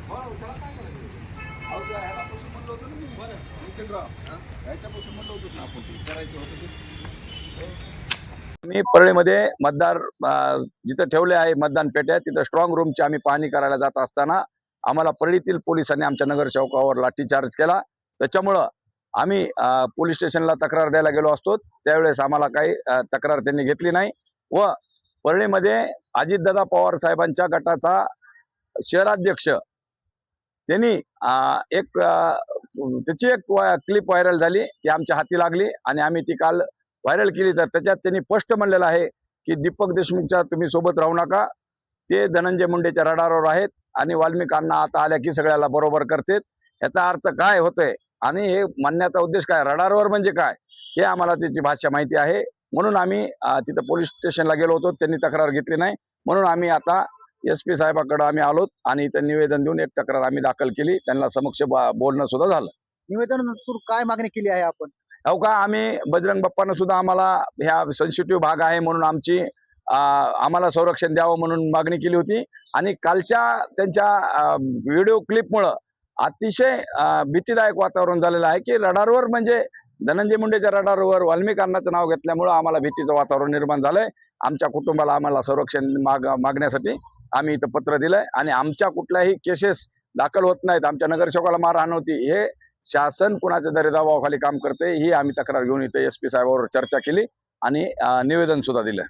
हो, त्याला काय करायचं? अहो, त्या ह्याच्यापासून म्हणलं होतं ना मी. नितीनराव, ह्याच्यापासून म्हणलं होतं ना आपण ते करायचं होतं ते. मी परळीमध्ये मतदार जिथं ठेवले आहे मतदान पेट्या तिथं स्ट्रॉंग रूमची आम्ही पाहणी करायला जात असताना आम्हाला परळीतील पोलिसांनी आमच्या नगरसेवकावर लाठीचार्ज केला. त्याच्यामुळं आम्ही पोलीस स्टेशनला तक्रार द्यायला गेलो असतो. त्यावेळेस आम्हाला काही तक्रार त्यांनी घेतली नाही व परळीमध्ये अजितदादा पवार साहेबांच्या गटाचा शहराध्यक्ष त्यांनी एक त्याची एक क्लिप व्हायरल झाली ती आमच्या हाती लागली आणि आम्ही ती काल व्हायरल केली. तर त्याच्यात त्यांनी स्पष्ट म्हणलेलं आहे की दीपक देशमुखच्या तुम्ही सोबत राहू नका, ते धनंजय मुंडेच्या रडारवर आहेत आणि वाल्मिकांना आता आल्या की सगळ्याला बरोबर करतात. याचा अर्थ काय होतोय आणि हे म्हणण्याचा उद्देश काय, रडारवर म्हणजे काय हे आम्हाला त्याची भाषा माहिती आहे. म्हणून आम्ही तिथं पोलीस स्टेशनला गेलो होतो, त्यांनी तक्रार घेतली नाही. म्हणून आम्ही आता SP साहेबांकडे आम्ही आलोत आणि इथं निवेदन देऊन एक तक्रार आम्ही दाखल केली. त्यांना समक्ष बोलणं सुद्धा झालं. निवेदन काय मागणी केली आहे आपण? हो का, आम्ही बजरंग बाप्पानं सुद्धा आम्हाला ह्या सेन्सिटिव्ह भाग आहे म्हणून आमची आम्हाला संरक्षण द्यावं म्हणून मागणी केली होती. आणि कालच्या त्यांच्या व्हिडिओ क्लिपमुळं अतिशय भीतीदायक वातावरण झालेलं आहे की रडारवर म्हणजे धनंजय मुंडेच्या रडारवर वाल्मिकांनाचं नाव घेतल्यामुळं आम्हाला भीतीचं वातावरण निर्माण झालंय. आमच्या कुटुंबाला आम्हाला संरक्षण मागण्यासाठी आम्ही इथं पत्र दिलंय आणि आमच्या कुठल्याही केसेस दाखल होत नाहीत. आमच्या नगरसेवकाला मारहाण होती, हे शासन कुणाच्या तरी दबावाखाली काम करते, ही आम्ही तक्रार घेऊन इथे SP साहेबांवर चर्चा केली आणि निवेदन सुद्धा दिलं.